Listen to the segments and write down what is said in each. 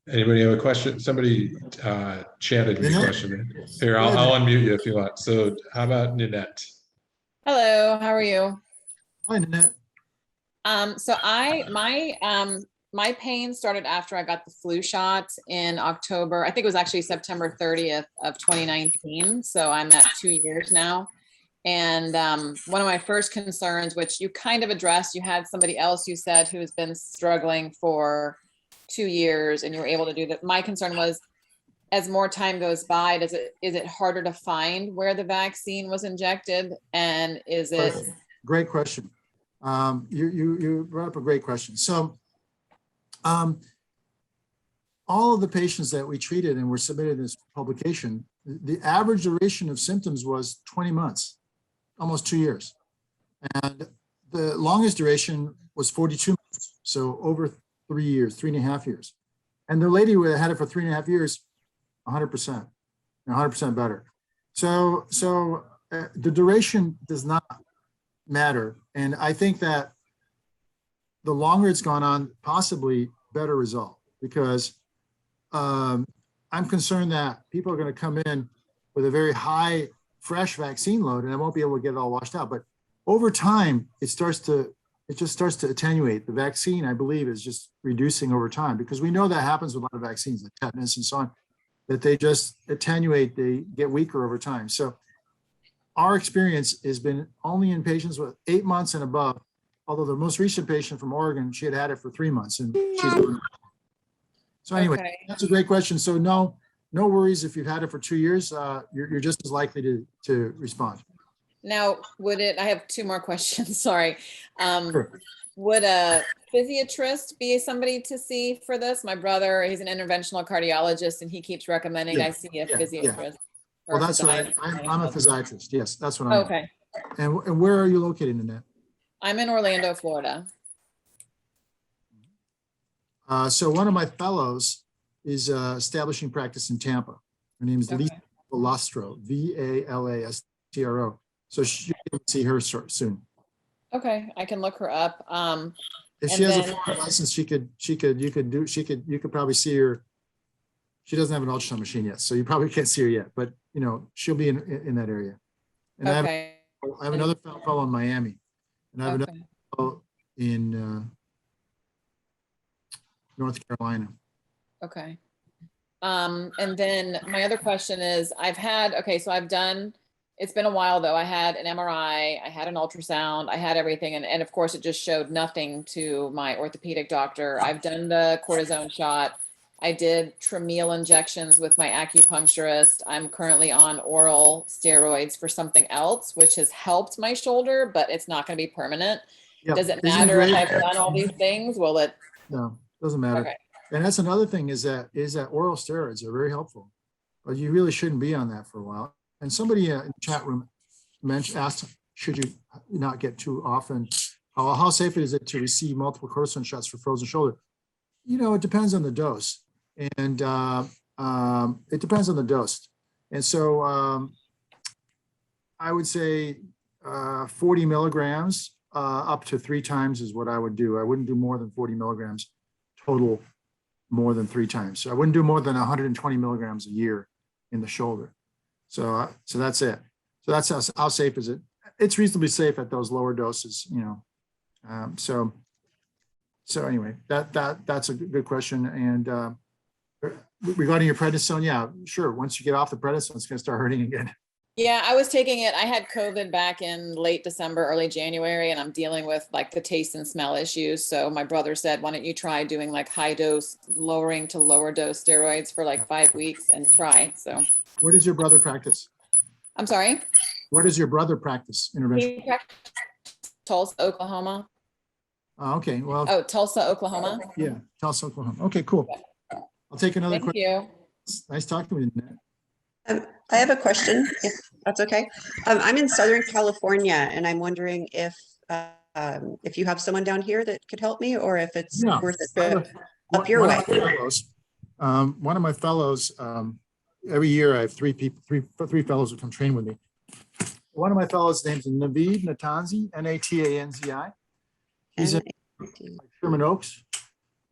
Anybody have a question? Somebody chatted me a question. Here, I'll unmute you if you want. So how about Ninette? Hello, how are you? Hi, Nanette. My pain started after I got the flu shot in October. I think it was actually September 30th of 2019. So I'm at 2 years now. And one of my first concerns, which you kind of addressed, you had somebody else you said who's been struggling for 2 years and you were able to do that. My concern was, as more time goes by, is it harder to find where the vaccine was injected? And is it? Great question. You brought up a great question. So all of the patients that we treated and were submitted this publication, the average duration of symptoms was 20 months, almost 2 years. And the longest duration was 42 months. So over 3 years, 3.5 years. And the lady who had it for 3.5 years, 100%, 100% better. So the duration does not matter. And I think that the longer it's gone on, possibly better result, because I'm concerned that people are going to come in with a very high fresh vaccine load and I won't be able to get it all washed out. But over time, it just starts to attenuate. The vaccine, I believe, is just reducing over time, because we know that happens with a lot of vaccines, like tetanus and so on, that they just attenuate, they get weaker over time. So our experience has been only in patients with 8 months and above, although the most recent patient from Oregon, she had it for 3 months. And she's so anyway, Okay. That's a great question. So no worries if you've had it for 2 years, you're just as likely to respond. Now, I have 2 more questions, sorry. Sure. Would a physiatrist be somebody to see for this? My brother, he's an interventional cardiologist and he keeps recommending I see a physiatrist. Well, that's right. I'm a physiatrist. Yes, that's what I'm. Okay. And where are you located, Nanette? I'm in Orlando, Florida. So one of my fellows is establishing practice in Tampa. Her name is Lisa Valastro, Valastro. So you can see her soon. Okay, I can look her up. If she has a foreign license, you could probably see her. She doesn't have an ultrasound machine yet, so you probably can't see her yet, but she'll be in that area. And okay. I have another fellow in Miami, and I have another fellow in North Carolina. Okay. And then my other question is, it's been a while though. I had an MRI, I had an ultrasound, I had everything. And of course it just showed nothing to my orthopedic doctor. I've done the cortisone shot. I did Trameal injections with my acupuncturist. I'm currently on oral steroids for something else, which has helped my shoulder, but it's not going to be permanent. Yep. Does it matter if I've done all these things? Will it? No, doesn't matter. Okay. And that's another thing is that oral steroids are very helpful, but you really shouldn't be on that for a while. And somebody in the chat room asked, should you not get too often? How safe is it to receive multiple cortisone shots for frozen shoulder? It depends on the dose. And it depends on the dose. And so I would say 40 milligrams up to 3 times is what I would do. I wouldn't do more than 40 milligrams total, more than 3 times. So I wouldn't do more than 120 milligrams a year in the shoulder. So that's it. So that's how safe is it? It's reasonably safe at those lower doses, So anyway, that's a good question. And regarding your prednisone, yeah, sure. Once you get off the prednisone, it's going to start hurting again. Yeah, I was taking it. I had COVID back in late December, early January, and I'm dealing with like the taste and smell issues. So my brother said, why don't you try doing like high dose, lowering to lower dose steroids for like 5 weeks and try. So where does your brother practice? I'm sorry? Where does your brother practice intervention? He practices Tulsa, Oklahoma. Okay, well. Oh, Tulsa, Oklahoma? Yeah, Tulsa, Oklahoma. Okay, cool. I'll take another question. Thank you. Nice talking with you, Nat. I have a question, if that's okay. I'm in Southern California, and I'm wondering if you have someone down here that could help me, or if it's worth it up your way. One of my fellows, every year I have three fellows who come train with me. One of my fellows' names is Navid Natanzi, Natanzi. He's in Sherman Oaks.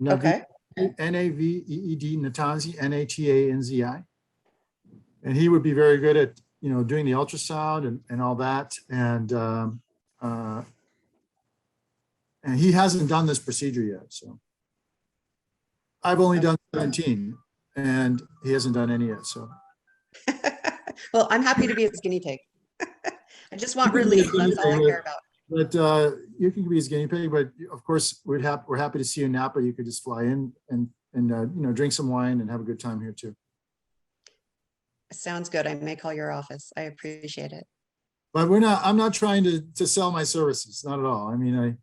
Navid, okay. Naveed Natanzi, Natanzi. And he would be very good at, doing the ultrasound and all that. And he hasn't done this procedure yet. So I've only done 17 and he hasn't done any yet. So. Well, I'm happy to be his guinea pig. I just want relief. That's all I care about. But you can be his guinea pig. But of course, we're happy to see you in Napa. You could just fly in and drink some wine and have a good time here too. Sounds good. I may call your office. I appreciate it. But I'm not trying to sell my services. Not at all. I mean,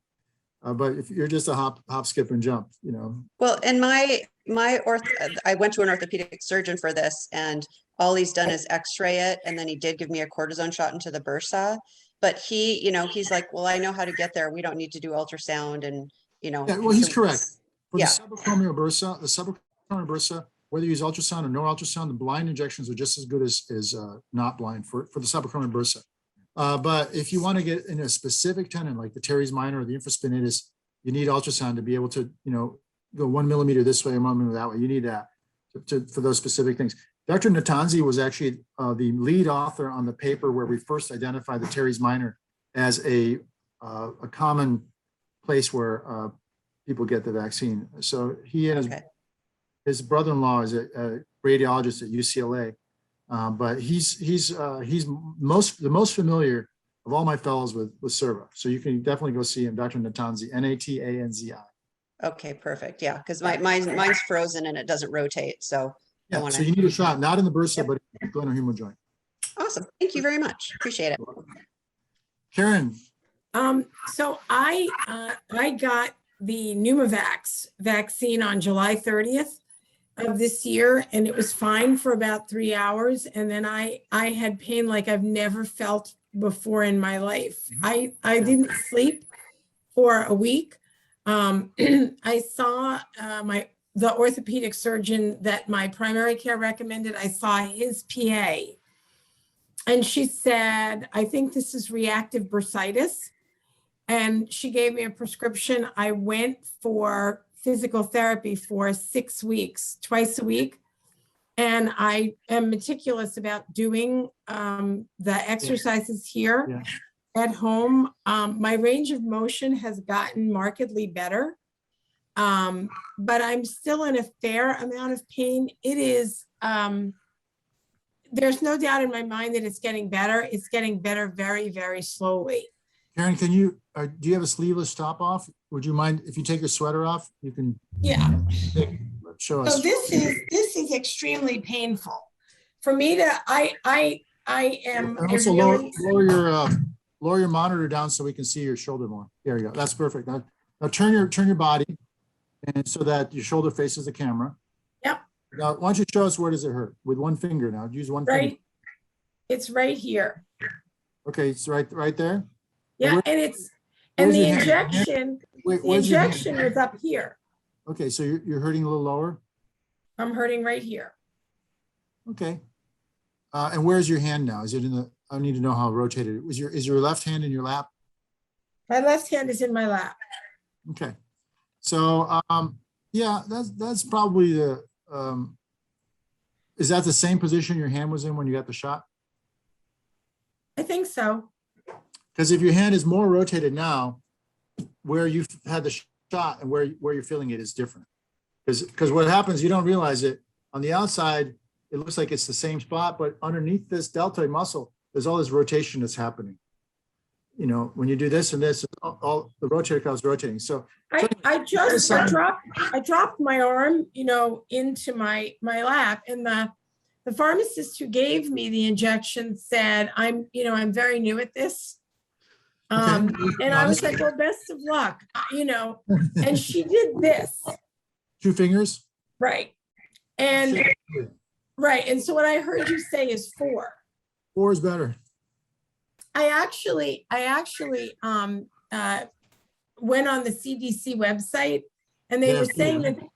but if you're just a hop, skip, and jump, Well, and I went to an orthopedic surgeon for this, and all he's done is X-ray it, and then he did give me a cortisone shot into the bursa. But he's like, well, I know how to get there. We don't need to do ultrasound, and Yeah, well, he's correct. For Yeah. the subacromial bursa, whether you use ultrasound or no ultrasound, the blind injections are just as good as not blind for the subacromial bursa. But if you want to get in a specific tendon, like the teres minor or the infraspinatus, you need ultrasound to be able to, go 1 millimeter this way and 1 millimeter that way. You need that for those specific things. Dr. Natanzi was actually the lead author on the paper where we first identified the teres minor as a common place where people get the vaccine. So he and his brother-in-law is a radiologist at UCLA. But he's the most familiar of all my fellows with Sirva. So you can definitely go see him, Dr. Natanzi, Natanzi. Okay, perfect. Yeah, because mine's frozen and it doesn't rotate. So yeah, so you need a shot, not in the bursa, but in the glenohumeral joint. Awesome. Thank you very much. Appreciate it. Karen. So I got the Pneumovax vaccine on July 30th. Of this year, and it was fine for about 3 hours, and then I had pain like I've never felt before in my life. I didn't sleep for a week. I saw the orthopedic surgeon that my primary care recommended. I saw his PA, and she said, I think this is reactive bursitis, and she gave me a prescription. I went for physical therapy for 6 weeks, twice a week. And I am meticulous about doing the exercises here at home. My range of motion has gotten markedly better, but I'm still in a fair amount of pain. It is, there's no doubt in my mind that it's getting better. It's getting better very, very slowly. Karen, do you have a sleeveless top off? Would you mind if you take your sweater off? You can. Yeah. Show us. So this is extremely painful for me to. I am. And also lower your monitor down so we can see your shoulder more. There you go. That's perfect. Now turn your body, and so that your shoulder faces the camera. Yep. Now, why don't you show us where does it hurt with one finger? Now use one finger. It's right here. Okay, it's right there. Yeah, and the injection. The injection is up here. Okay, so you're hurting a little lower. I'm hurting right here. Okay. And where's your hand now? Is it in the? I need to know how rotated. Is your left hand in your lap? My left hand is in my lap. Okay. So yeah, that's probably the. Is that the same position your hand was in when you got the shot? I think so. Because if your hand is more rotated now, where you've had the shot and where you're feeling it is different. Because what happens, you don't realize it. On the outside, it looks like it's the same spot, but underneath this deltoid muscle, there's all this rotation that's happening. When you do this and this, all the rotator cuff is rotating. So I dropped my arm, into my lap, and the pharmacist who gave me the injection said, I'm very new at this. And I was like, well, best of luck, and she did this. 2 fingers? Right. And so what I heard you say is 4. 4 is better. I actually went on the CDC website, and they were saying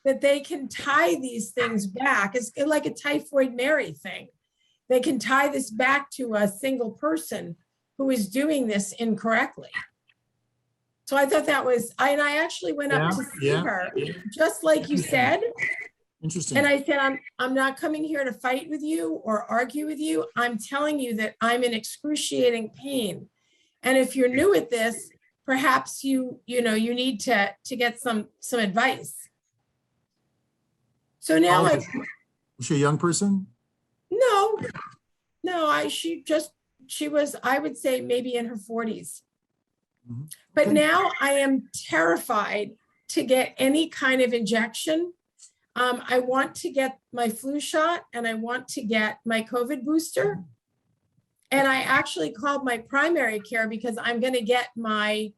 that they can tie these things back. It's like a typhoid Mary thing. They can tie this back to a single person who is doing this incorrectly. So I thought that was, and I actually went up to see her, just like you said. Interesting. And I said, I'm not coming here to fight with you or argue with you. I'm telling you that I'm in excruciating pain. And if you're new at this, perhaps you need to get some advice. So now Was she a young person? no, she was, I would say maybe in her 40s. Mhm. But Okay. now I am terrified to get any kind of injection. I want to get my flu shot and I want to get my COVID booster. And I actually called my primary care because I'm going to get my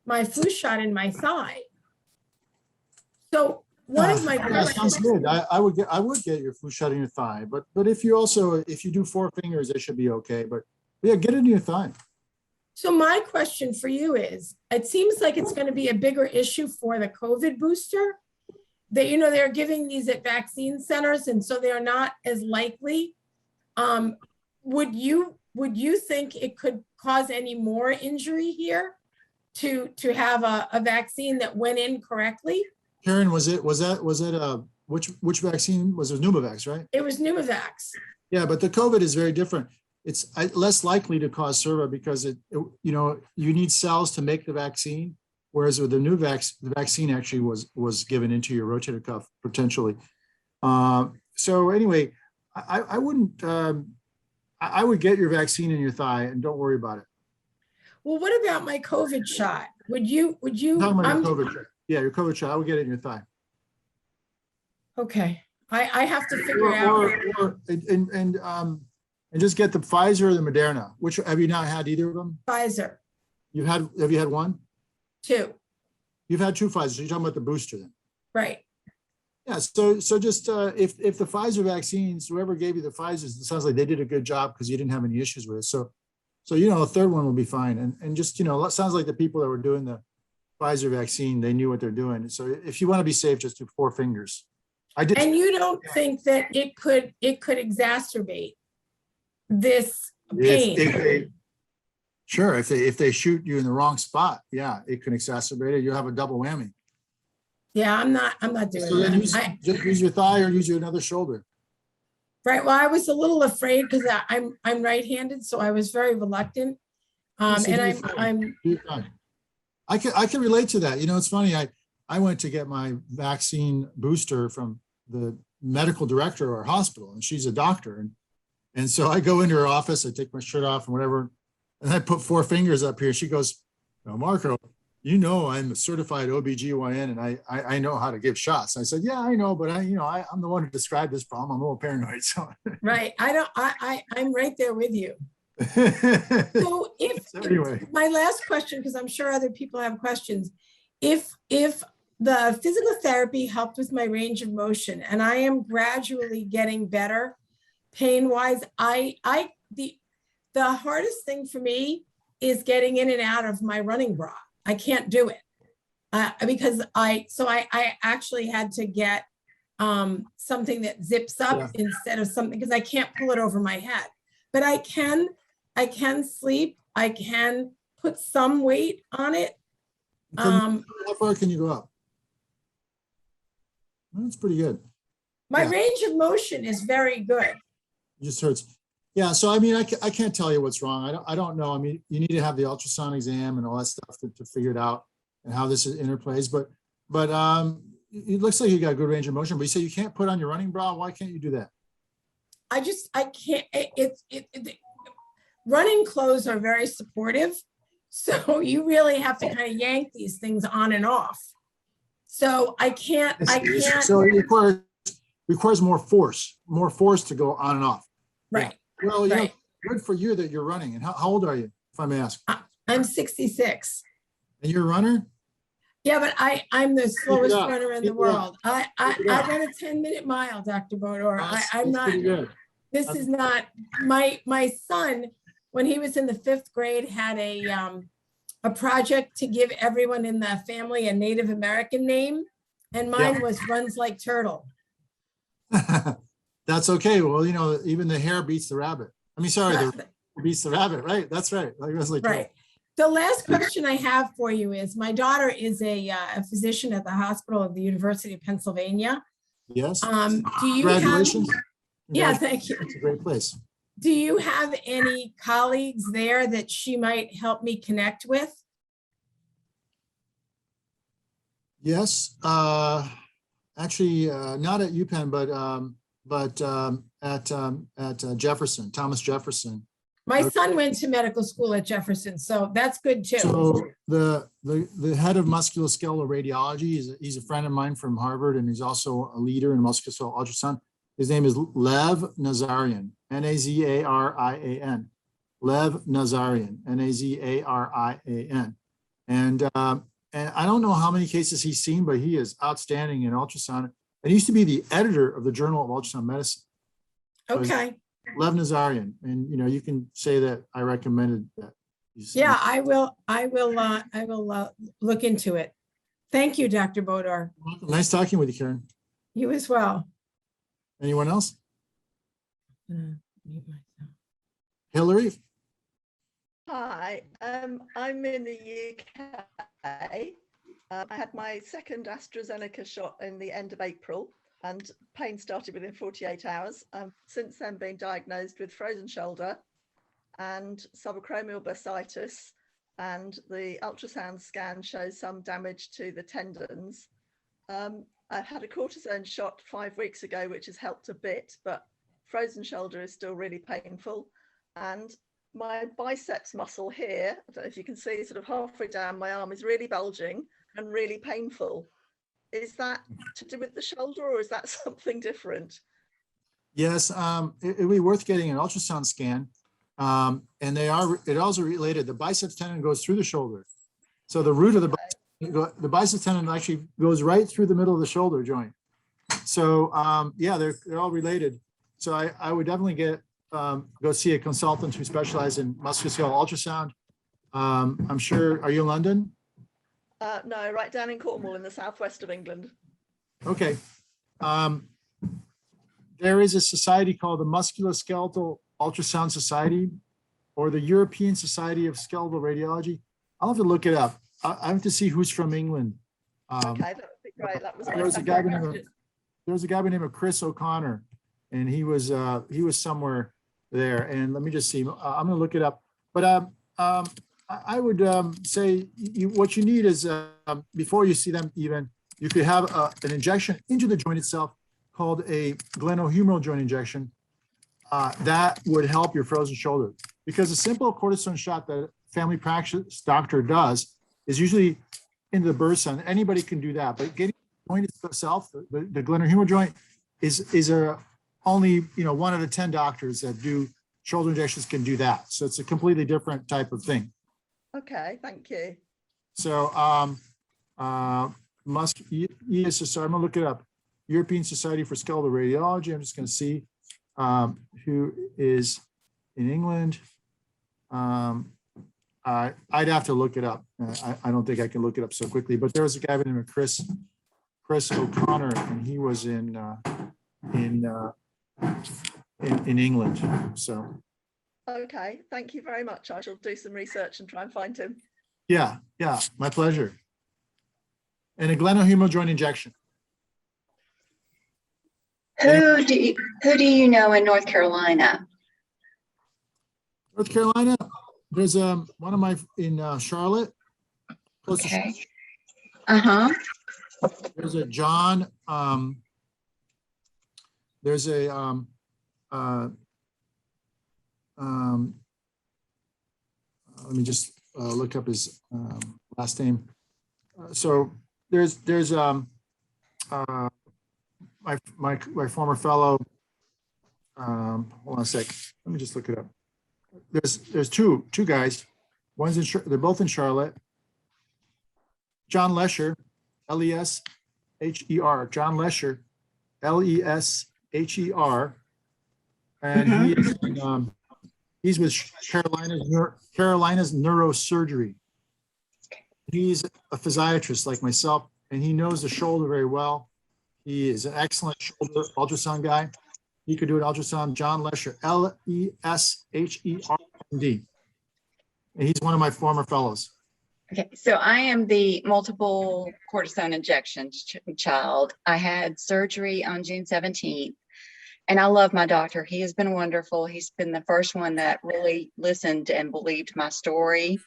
flu shot in my thigh. So one of my Yeah, sounds good. I would get your flu shot in your thigh, but if you do 4 fingers, it should be okay. But yeah, get it in your thigh. So my question for you is, it seems like it's going to be a bigger issue for the COVID booster. That, they're giving these at vaccine centers, and so they're not as likely. Would you think it could cause any more injury here to have a vaccine that went in correctly? Karen, which vaccine was it? Pneumovax, right? It was Pneumovax. Yeah, but the COVID is very different. It's less likely to cause Sirva because you need cells to make the vaccine. Whereas with the the vaccine actually was given into your rotator cuff potentially. So anyway, I wouldn't. I would get your vaccine in your thigh and don't worry about it. Well, what about my COVID shot? Would you? Talking about your COVID shot. Yeah, your COVID shot. I would get it in your thigh. Okay, I have to figure out. And just get the Pfizer or the Moderna. Which have you not had either of them? Pfizer. Have you had one? 2. You've had 2 Pfizers. So you're talking about the booster then. Right. Yeah. So just if the Pfizer vaccines, whoever gave you the Pfizers, it sounds like they did a good job because you didn't have any issues with it. So a third one will be fine. And just it sounds like the people that were doing the Pfizer vaccine, they knew what they're doing. So if you want to be safe, just do 4 fingers. I did. And you don't think that it could exacerbate this pain? Sure, if they shoot you in the wrong spot, yeah, it can exacerbate it. You have a double whammy. Yeah, I'm not doing So then that. just use your thigh or use your another shoulder. Right. Well, I was a little afraid because I'm right-handed, so I was very reluctant. And I'm I can relate to that. It's funny. I went to get my vaccine booster from the medical director of our hospital, and she's a doctor, and so I go into her office. I take my shirt off and whatever. And I put 4 fingers up here. She goes, "No, Marko, I'm a certified OBGYN and I know how to give shots." I said, "Yeah, I know, but I'm the one who described this problem. I'm a little paranoid." So right. I'm right there with you. So anyway, my last question, because I'm sure other people have questions, if the physical therapy helped with my range of motion and I am gradually getting better pain-wise, the hardest thing for me is getting in and out of my running bra. I can't do it because I actually had to get something that zips up instead of something, because I can't pull it over my head. But I can sleep. I can put some weight on it. how far can you go up? Well, that's pretty good. My range of motion is very good. It just hurts. Yeah, so I can't tell you what's wrong. I don't know. You need to have the ultrasound exam and all that stuff to figure it out and how this interplays. But it looks like you got a good range of motion. But you say you can't put on your running bra. Why can't you do that? I can't. Running clothes are very supportive, so you really have to kind of yank these things on and off. So I can't. So it requires more force to go on and off. Right. Well, right. Good for you that you're running. And how old are you, if I may ask? I'm 66. And you're a runner? Yeah, but I'm the slowest runner in the world. I run a 10-minute mile, Dr. Bodor. I'm not. This is not my son. When he was in the 5th grade, had a project to give everyone in the family a Native American name, and mine was runs like turtle. That's okay. Well, even the hare beats the rabbit. The beats the rabbit, right? That's right. Like, right. The last question I have for you is, my daughter is a physician at the hospital of the University of Pennsylvania. Yes. Do you have, Congratulations. yeah, thank you. It's a great place. Do you have any colleagues there that she might help me connect with? Yes, actually, not at UPenn, but at Jefferson, Thomas Jefferson. My son went to medical school at Jefferson, so that's good too. So the head of musculoskeletal radiology, he's a friend of mine from Harvard, and he's also a leader in musculoskeletal ultrasound. His name is Lev Nazarian, Nazarian, Lev Nazarian, Nazarian. And I don't know how many cases he's seen, but he is outstanding in ultrasound. And he used to be the editor of the Journal of Ultrasound Medicine. Okay. Lev Nazarian, and you can say that I recommended that. Yeah, I will look into it. Thank you, Dr. Bodor. Nice talking with you, Karen. You as well. Anyone else? Mute myself. Hillary? Hi, I'm in the UK. I had my second AstraZeneca shot in the end of April, and pain started within 48 hours. I've since then been diagnosed with frozen shoulder and subacromial bursitis, and the ultrasound scan shows some damage to the tendons. I've had a cortisone shot 5 weeks ago, which has helped a bit, but frozen shoulder is still really painful. And my biceps muscle here, I don't know if you can see, sort of halfway down my arm, is really bulging and really painful. Is that to do with the shoulder, or is that something different? Yes, it would be worth getting an ultrasound scan. And it also related, the biceps tendon goes through the shoulder. So the root of the biceps tendon actually goes right through the middle of the shoulder joint. So yeah, they're all related. So I would definitely go see a consultant who specializes in musculoskeletal ultrasound. I'm sure, are you in London? No, right down in Cornwall in the southwest of England. Okay. There is a society called the Musculoskeletal Ultrasound Society, or the European Society of Skeletal Radiology. I'll have to look it up. I have to see who's from England. Okay, that would be great. That was there was a guy by the name of Chris O'Connor, and he was somewhere there. And let me just see. I'm going to look it up. But I would say what you need is before you see them, even you could have an injection into the joint itself called a glenohumeral joint injection. That would help your frozen shoulder, because a simple cortisone shot that a family practice doctor does is usually into the bursa, and anybody can do that. But getting the joint itself, the glenohumeral joint, is only 1 out of 10 doctors that do shoulder injections can do that. So it's a completely different type of thing. Okay, thank you. So ESSR, I'm gonna look it up. European Society for Skeletal Radiology. I'm just gonna see who is in England. I'd have to look it up. I don't think I can look it up so quickly, but there was a guy by the name of Chris O'Connor, and he was in England. So. Okay, thank you very much. I shall do some research and try and find him. Yeah, my pleasure. And a glenohumeral joint injection. Who do you know in North Carolina? North Carolina, there's one of my in Charlotte. Okay. There's a John. There's a let me just look up his last name. So there's my former fellow. Hold on a sec. Let me just look it up. There's two guys. One's in they're both in Charlotte. John Lesher, L-E-S-H-E-R. John Lesher, L-E-S-H-E-R, and he's with Carolina's Neurosurgery. He's a physiatrist like myself, and he knows the shoulder very well. He is an excellent shoulder ultrasound guy. He could do an ultrasound. John Lesher, L-E-S-H-E-R-D. And he's one of my former fellows. Okay, so I am the multiple cortisone injection child. I had surgery on June 17th, and I love my doctor. He has been wonderful. He's been the first one that really listened and believed my story.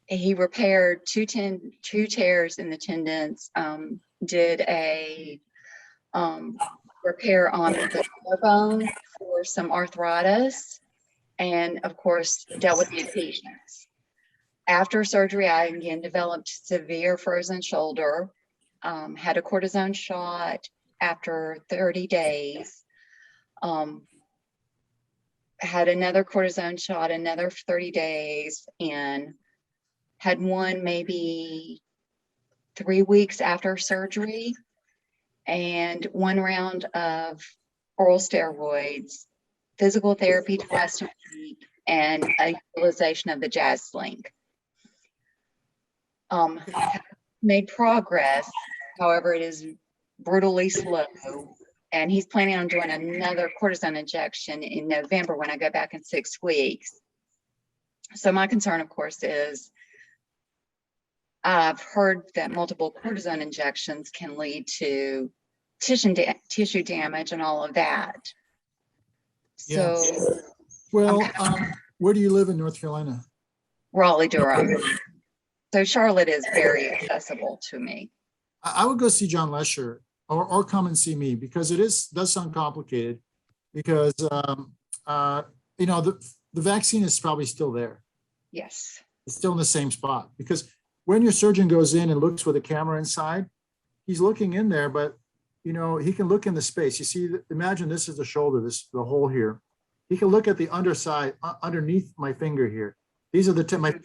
He repaired two tears in the tendons, did a repair on the collarbone for some arthritis, and of course dealt with the adhesions. After surgery, I again developed severe frozen shoulder, had a cortisone shot after 30 days, had another cortisone shot, another 30 days, and had one maybe 3 weeks after surgery, and 1 round of oral steroids, physical therapy twice a week, and a utilization of the jazz sling. Made progress, however, it is brutally slow, and he's planning on doing another cortisone injection in November when I go back in 6 weeks. So my concern, of course, is I've heard that multiple cortisone injections can lead to tissue damage and all of that. So, Yeah. Well, where do you live in North Carolina? Raleigh, Durham. So Charlotte is very accessible to me. I would go see John Lesher or come and see me, because it does sound complicated, because you know, the vaccine is probably still there. Yes. It's still in the same spot, because when your surgeon goes in and looks with a camera inside, he's looking in there, but you know, he can look in the space. You see, imagine this is the shoulder, the hole here. He can look at the underside, underneath my finger here. These are my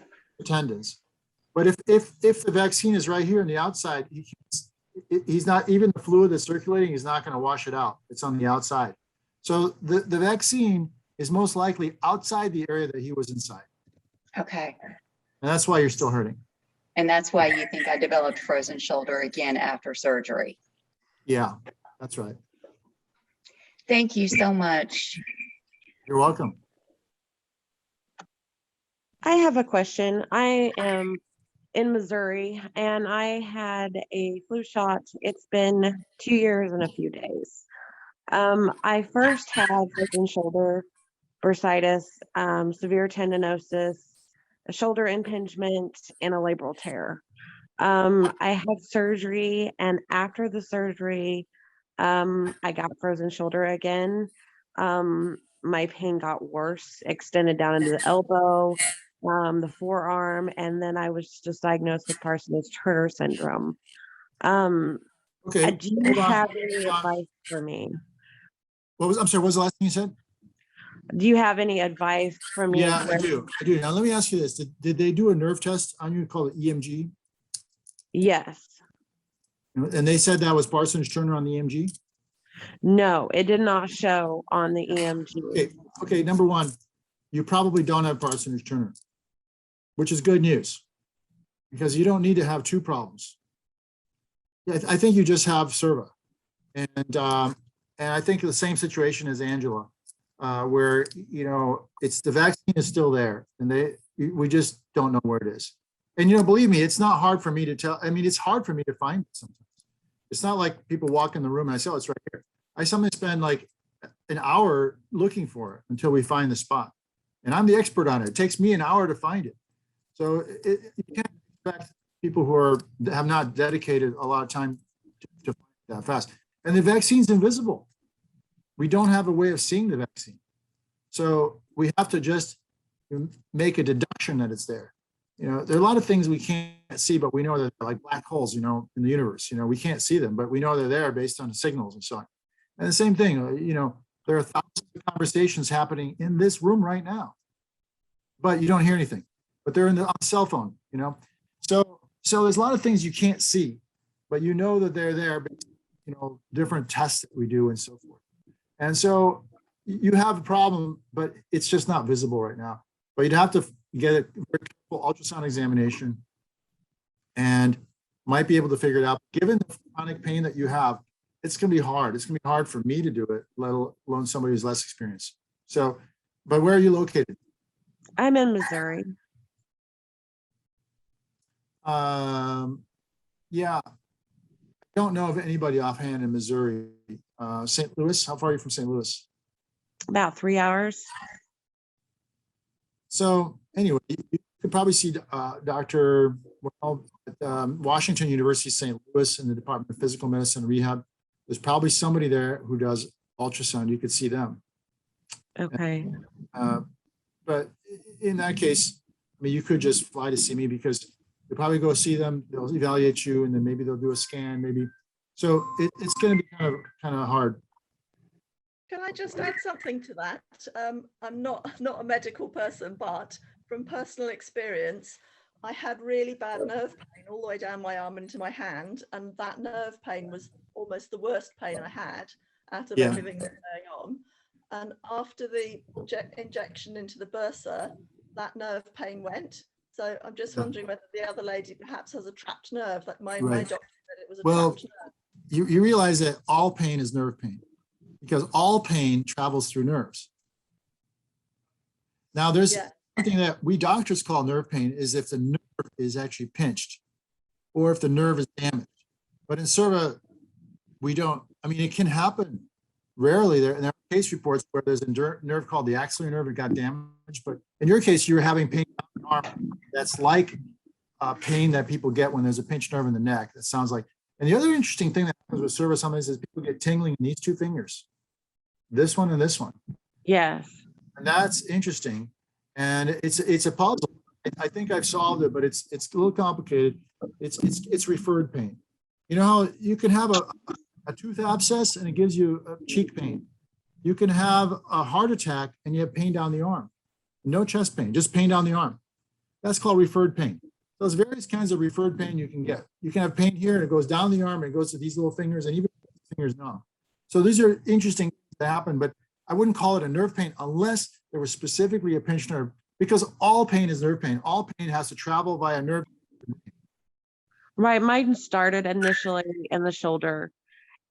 tendons. But if the vaccine is right here on the outside, he's not, even the fluid that's circulating is not going to wash it out. It's on the outside. So the vaccine is most likely outside the area that he was inside. Okay. And that's why you're still hurting. And that's why you think I developed frozen shoulder again after surgery. Yeah, that's right. Thank you so much. You're welcome. I have a question. I am in Missouri and I had a flu shot. It's been 2 years and a few days. I first had frozen shoulder bursitis, severe tendinosis, a shoulder impingement, and a labral tear. I had surgery, and after the surgery, I got frozen shoulder again. My pain got worse, extended down into the elbow, the forearm, and then I was just diagnosed with Parsonage-Turner syndrome. Okay. Do you have any advice for me? I'm sorry, what was the last thing you said? Do you have any advice for me? Yeah, I do. Now, let me ask you this. Did they do a nerve test on you called EMG? Yes. And they said that was Parsonage-Turner on the EMG? No, it did not show on the EMG. Okay, number one, you probably don't have Parsonage-Turner, which is good news, because you don't need to have two problems. I think you just have Sirva. And I think the same situation as Angela, where, you know, it's the vaccine is still there, and we just don't know where it is. And, you know, believe me, it's not hard for me to tell. I mean, it's hard for me to find it sometimes. It's not like people walk in the room and I say, oh, it's right here. I sometimes spend like an hour looking for it until we find the spot. And I'm the expert on it. It takes me an hour to find it. So you can't expect people who have not dedicated a lot of time to find it that fast. And the vaccine's invisible. We don't have a way of seeing the vaccine. So we have to just make a deduction that it's there. You know, there are a lot of things we can't see, but we know that they're like black holes, you know, in the universe. You know, we can't see them, but we know they're there based on the signals and so on. And the same thing, you know, there are thousands of conversations happening in this room right now, but you don't hear anything. But they're on the cell phone, you know. So there's a lot of things you can't see, but you know that they're there, you know, different tests that we do and so forth. And so you have a problem, but it's just not visible right now. But you'd have to get a very careful ultrasound examination and might be able to figure it out. Given the chronic pain that you have, it's going to be hard. It's going to be hard for me to do it, let alone somebody who's less experienced. So, but where are you located? I'm in Missouri. Yeah, I don't know of anybody offhand in Missouri. St. Louis, how far are you from St. Louis? About 3 hours. So anyway, you could probably see Dr. Well, at Washington University, St. Louis in the Department of Physical Medicine and Rehab. There's probably somebody there who does ultrasound. You could see them. Okay. But in that case, I mean, you could just fly to see me because you'll probably go see them. They'll evaluate you, and then maybe they'll do a scan. Maybe so. It's going to be kind of hard. Can I just add something to that? I'm not a medical person, but from personal experience, I had really bad nerve pain all the way down my arm into my hand, and that nerve pain was almost the worst pain I had out of everything that's going on. And after the injection into the bursa, that nerve pain went. So I'm just wondering whether the other lady perhaps has a trapped nerve. Like my doctor said it was a trapped nerve. You realize that all pain is nerve pain because all pain travels through nerves. Now there's something that we doctors call nerve pain is if the nerve is actually pinched or if the nerve is damaged. But in Sirva, we don't, I mean, it can happen rarely. There are case reports where there's a nerve called the axillary nerve that got damaged, but in your case, you're having pain on the arm that's like pain that people get when there's a pinched nerve in the neck. That sounds like. And the other interesting thing that happens with Sirva sometimes is people get tingling in these two fingers, this one and this one. Yes. And that's interesting. And it's a puzzle. I think I've solved it, but it's a little complicated. It's referred pain. You know how you can have a tooth abscess and it gives you a cheek pain. You can have a heart attack and you have pain down the arm. No chest pain, just pain down the arm. That's called referred pain. There's various kinds of referred pain you can get. You can have pain here and it goes down the arm and it goes to these little fingers and even fingers numb. So these are interesting things that happen, but I wouldn't call it a nerve pain unless there was specifically a pinched nerve, because all pain is nerve pain. All pain has to travel via nerve. Right. Mine started initially in the shoulder.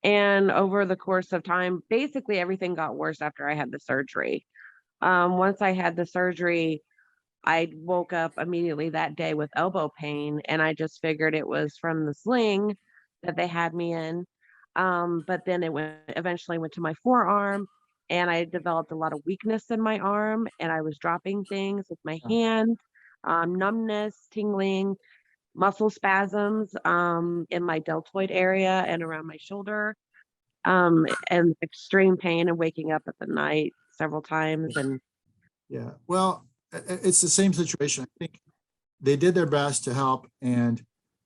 And over the course of time, basically everything got worse after I had the surgery. Once I had the surgery, I woke up immediately that day with elbow pain, and I just figured it was from the sling that they had me in. But then it eventually went to my forearm, and I developed a lot of weakness in my arm, and I was dropping things with my hand, numbness, tingling, muscle spasms in my deltoid area and around my shoulder, and extreme pain and waking up at the night several times. And yeah, well, it's the same situation. I think they did their best to help, and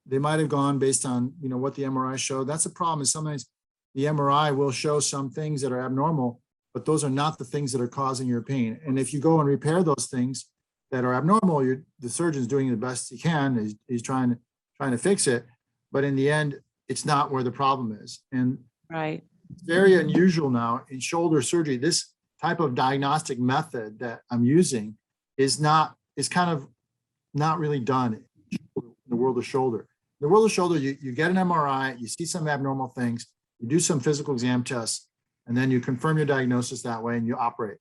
they might have gone based on what the MRI showed. That's the problem, is sometimes the MRI will show some things that are abnormal, but those are not the things that are causing your pain. And if you go and repair those things that are abnormal, the surgeon's doing the best he can. He's trying to fix it, but in the end, it's not where the problem is. And right, it's very unusual now in shoulder surgery. This type of diagnostic method that I'm using is kind of not really done in the world of shoulder. In the world of shoulder, you get an MRI, you see some abnormal things, you do some physical exam tests, and then you confirm your diagnosis that way and you operate.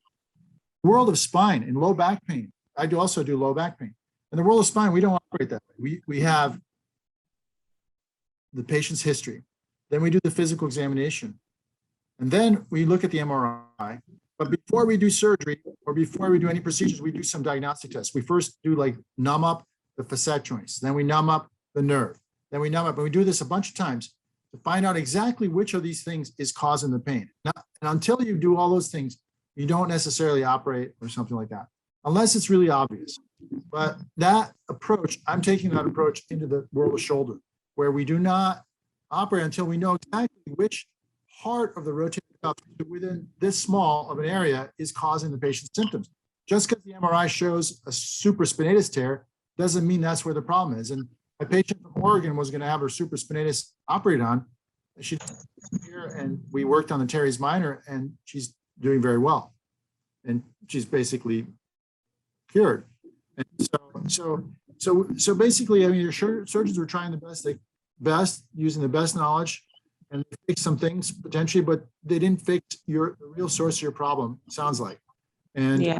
The world of spine and low back pain, I also do low back pain. In the world of spine, we don't operate that way. We have the patient's history. Then we do the physical examination. And then we look at the MRI. But before we do surgery or before we do any procedures, we do some diagnostic tests. We first do numb up the facet joints. Then we numb up the nerve. Then we numb up. And we do this a bunch of times to find out exactly which of these things is causing the pain. Now, and until you do all those things, you don't necessarily operate or something like that, unless it's really obvious. But that approach, I'm taking that approach into the world of shoulder, where we do not operate until we know exactly which part of the rotator cuff within this small of an area is causing the patient's symptoms. Just because the MRI shows a supraspinatus tear doesn't mean that's where the problem is. And my patient from Oregon was going to have her supraspinatus operated on. She's here, and we worked on the teres minor, and she's doing very well. And she's basically cured. And so basically, I mean, your surgeons were trying the best using the best knowledge, and they fixed some things potentially, but they didn't fix the real source of your problem, sounds like. And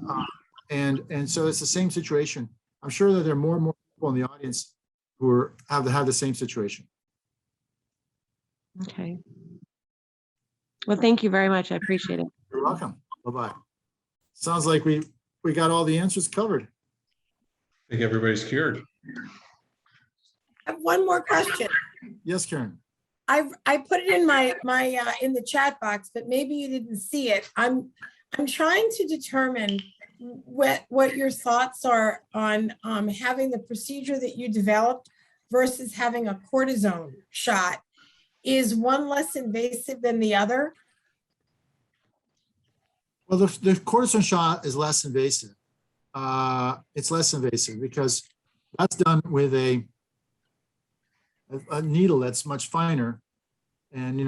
And so it's the same situation. I'm sure that there are more and more people in the audience who have the same situation. Okay. Well, thank you very much. I appreciate it. You're welcome. Bye-bye. Sounds like we got all the answers covered. I think everybody's cured. I have one more question. Yes, Karen. I put it in my in the chat box, but maybe you didn't see it. I'm trying to determine what your thoughts are on having the procedure that you developed versus having a cortisone shot. Is one less invasive than the other? Well, the cortisone shot is less invasive. It's less invasive because that's done with a needle that's much finer, and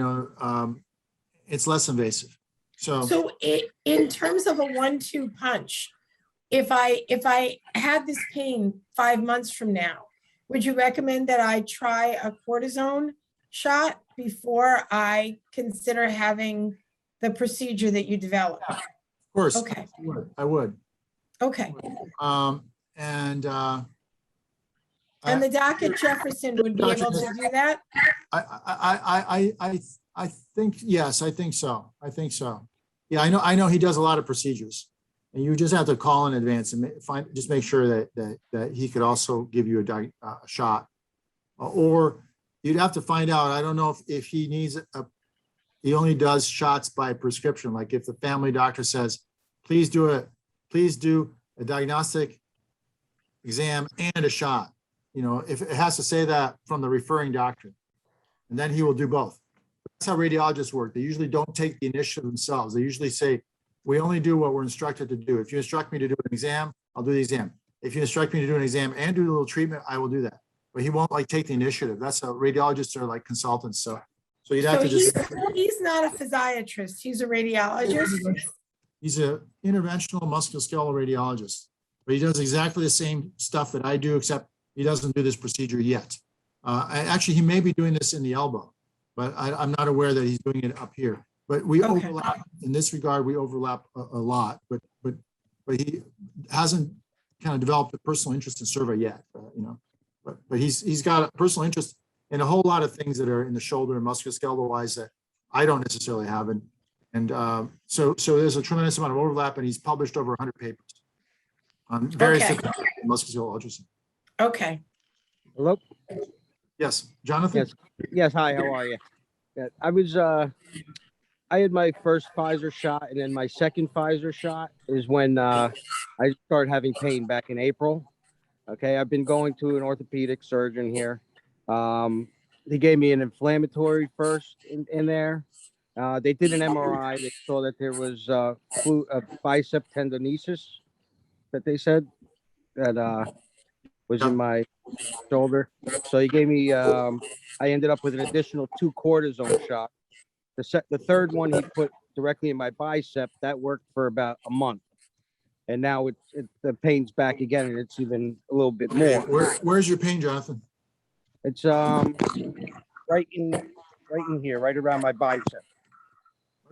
it's less invasive. So in terms of a 1-2 punch, if I had this pain 5 months from now, would you recommend that I try a cortisone shot before I consider having the procedure that you developed? Of course. Okay. I would. Okay. And the doc at Jefferson would be able to do that? I think, yes, I think so. Yeah, I know he does a lot of procedures, and you just have to call in advance and just make sure that he could also give you a shot, or you'd have to find out. I don't know if he needs he only does shots by prescription. Like if the family doctor says, please do a diagnostic exam and a shot. If it has to say that from the referring doctor, and then he will do both. That's how radiologists work. They usually don't take the initiative themselves. They usually say, we only do what we're instructed to do. If you instruct me to do an exam, I'll do the exam. If you instruct me to do an exam and do a little treatment, I will do that. But he won't take the initiative. That's how radiologists are like consultants. So you'd have to just. He's not a physiatrist. He's a radiologist. He's an interventional musculoskeletal radiologist, but he does exactly the same stuff that I do, except he doesn't do this procedure yet. Actually, he may be doing this in the elbow, but I'm not aware that he's doing it up here. But we overlap in this regard. We overlap a lot, but he hasn't kind of developed a personal interest in Sirva yet. But he's got a personal interest in a whole lot of things that are in the shoulder and musculoskeletal wise that I don't necessarily have. And so there's a tremendous amount of overlap, and he's published over 100 papers on various different musculoskeletal ultrasound. Okay. Hello. Yes, Jonathan. Yes. Hi. How are you? Yeah, I had my first Pfizer shot, and then my second Pfizer shot is when I started having pain back in April. Okay, I've been going to an orthopedic surgeon here. They gave me an inflammatory first in there. They did an MRI. They saw that there was a bicep tendinosis that they said that was in my shoulder. So he gave me, I ended up with an additional 2 cortisone shots. The third one he put directly in my bicep. That worked for about a month. And now the pain's back again, and it's even a little bit more. Where's your pain, Jonathan? It's right in here, right around my bicep.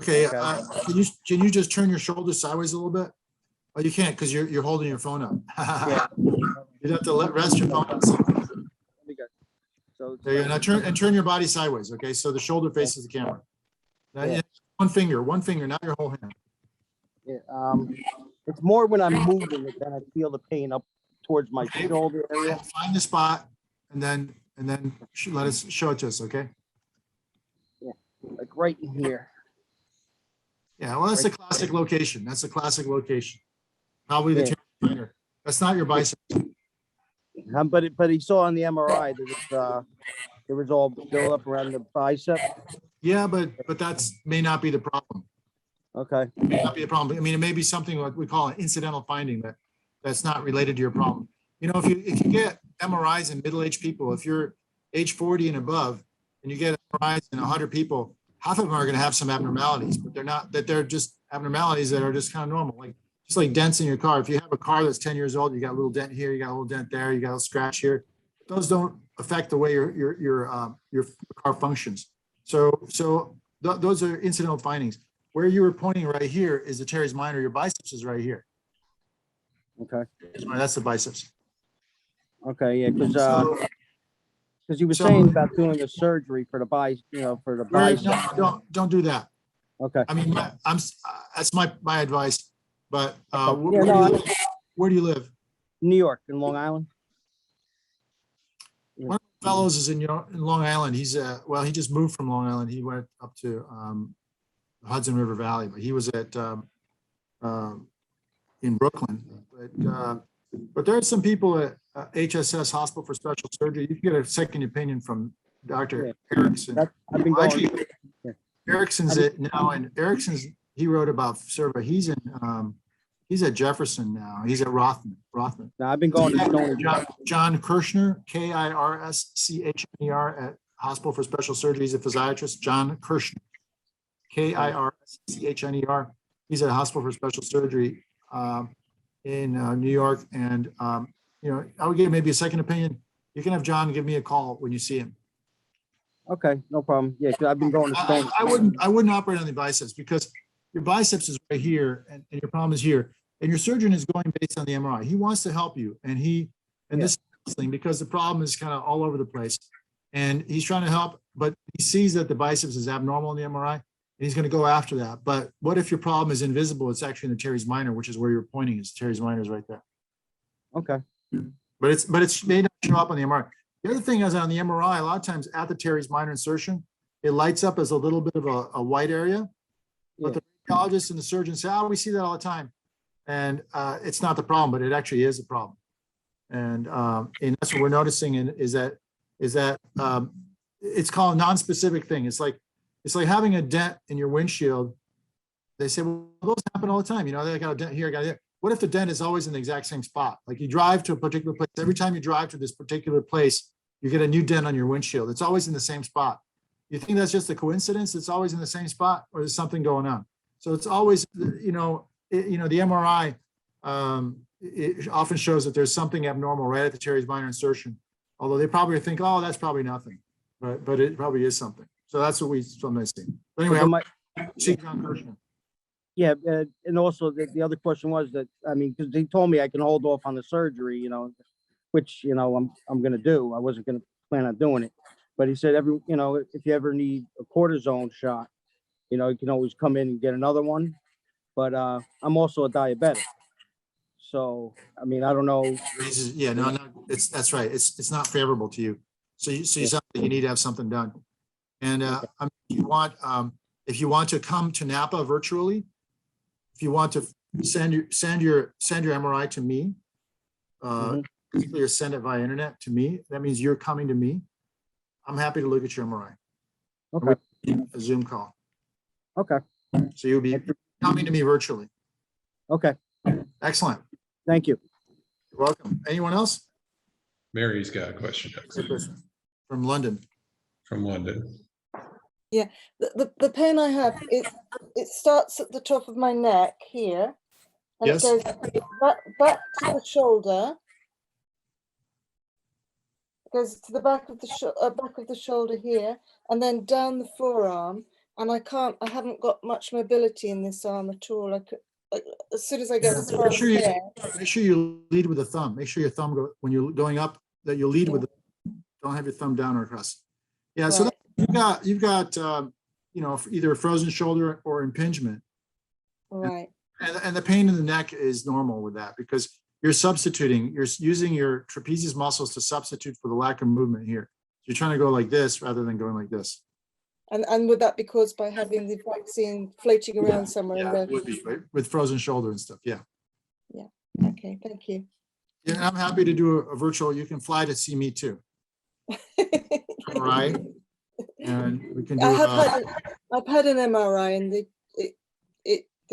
Okay. Can you just turn your shoulder sideways a little bit? Oh, you can't because you're holding your phone up. Yeah. You'd have to rest your phone up. So there you go. Now turn your body sideways. Okay, so the shoulder faces the camera. Now, yeah. One finger, not your whole hand. Yeah. It's more when I'm moving it, then I feel the pain up towards my shoulder area. Find the spot and then let us show it to us. Okay. Yeah, like right in here. Yeah, well, that's a classic location. Probably the tailor finger. That's not your bicep. But he saw on the MRI that it was all built up around the bicep. Yeah, but that's may not be the problem. Okay. It may not be a problem. I mean, it may be something like we call an incidental finding that's not related to your problem. If you get MRIs in middle-aged people, if you're age 40 and above, and you get MRIs in 100 people, half of them are going to have some abnormalities, but they're just abnormalities that are just kind of normal, just like dents in your car. If you have a car that's 10 years old, you got a little dent here, you got a little dent there, you got a scratch here. Those don't affect the way your car functions. So those are incidental findings. Where you were pointing right here is the teres minor. Your biceps is right here. Okay. That's the biceps. Okay. Yeah. Because So, he was so- saying about doing the surgery for the for the right, bicep. no, don't do that. Okay. I mean, that's my advice. But Okay. where do you live? New York in Long Island. One of the fellows is in Long Island. He's well, he just moved from Long Island. He went up to Hudson River Valley, but he was at in Brooklyn. But there are some people at HSS Hospital for Special Surgery. You can get a second opinion from Dr. Erickson. I've been Well, going. actually, Erickson's it now, and Erickson's, he wrote about Sirva. He's at Jefferson now. He's at Rothman. Now, I've been going to Stony. John Kirshner, Kirschner at Hospital for Special Surgery. He's a physiatrist. John Kirshner, Kirschner. He's at Hospital for Special Surgery in New York. And you know, I would give maybe a second opinion. You can have John give me a call when you see him. Okay, no problem. Yeah, because I've been going to Stony. I wouldn't operate on the biceps because your biceps is right here and your problem is here. And your surgeon is going based on the MRI. He wants to help you. And this thing, because the problem is kind of all over the place. And he's trying to help, but he sees that the biceps is abnormal in the MRI, and he's going to go after that. But what if your problem is invisible? It's actually in the teres minor, which is where you're pointing is. Teres minor is right there. Okay. But it may not show up on the MRI. The other thing is on the MRI, a lot of times at the teres minor insertion, it lights up as a little bit of a white area. But the radiologist and the surgeon say, oh, we see that all the time. And it's not the problem, but it actually is a problem. And that's what we're noticing is that it's called a non-specific thing. It's like having a dent in your windshield. They say, well, those happen all the time. You know, they got a dent here, got there. What if the dent is always in the exact same spot? Like you drive to a particular place. Every time you drive to this particular place, you get a new dent on your windshield. It's always in the same spot. You think that's just a coincidence? It's always in the same spot, or there's something going on? So it's always, the MRI, it often shows that there's something abnormal right at the teres minor insertion. Although they probably think, oh, that's probably nothing, but it probably is something. So that's what we sometimes see. But anyway, see John Kirshner. Yeah, and also the other question was that, I mean, because he told me I can hold off on the surgery, you know, which, you know, I'm going to do. I wasn't going to plan on doing it. But he said, if you ever need a cortisone shot, you know, you can always come in and get another one. But I'm also a diabetic. So, I mean, I don't know. Yeah, no, that's right. It's not favorable to you. So you need to have something done. And if you want to come to Napa virtually, if you want to send your MRI to me, or send it via internet to me, that means you're coming to me. I'm happy to look at your MRI. Okay. A Zoom call. Okay. So you'll be coming to me virtually. Okay. Excellent. Thank you. You're welcome. Anyone else? Mary's got a question. From London. From London. Yeah, the pain I have, it starts at the top of my neck here, and Yes. it goes back to the shoulder. It goes to the back of the shoulder here, and then down the forearm. And I haven't got much mobility in this arm at all. As soon as I get as far as there. Make sure you lead with the thumb. Make sure your thumb when you're going up that you lead with. Don't have your thumb down or across. Yeah. Right. So you've got either a frozen shoulder or impingement. Right. And the pain in the neck is normal with that because you're using your trapezius muscles to substitute for the lack of movement here. So you're trying to go like this rather than going like this. And would that be caused by having the vaccine floating around somewhere? Yeah, it would be, right? With frozen shoulder and stuff. Yeah. Yeah. Okay. Thank you. Yeah, and I'm happy to do a virtual. You can fly to see me too. All right. And we can do. I've had an MRI and they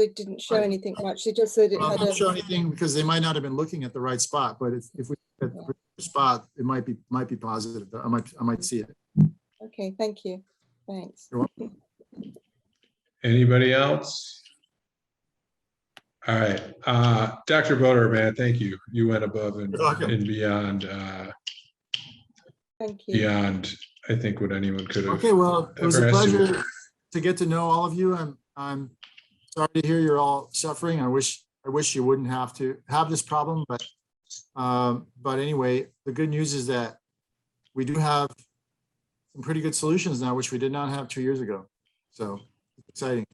didn't show anything much. They just said it had. Don't show anything because they might not have been looking at the right spot. But if we get the spot, it might be positive. I might see it. Okay. Thank you. Thanks. You're welcome. Anybody else? All right. Dr. Bodor, man, thank you. You went above and beyond. Thank you. Beyond, I think, what anyone could have. Okay, well, it was a pleasure to get to know all of you. I'm sorry to hear you're all suffering. I wish I wish you wouldn't have to have this problem, but anyway, the good news is that we do have some pretty good solutions now, which we did not have 2 years ago. So it's exciting.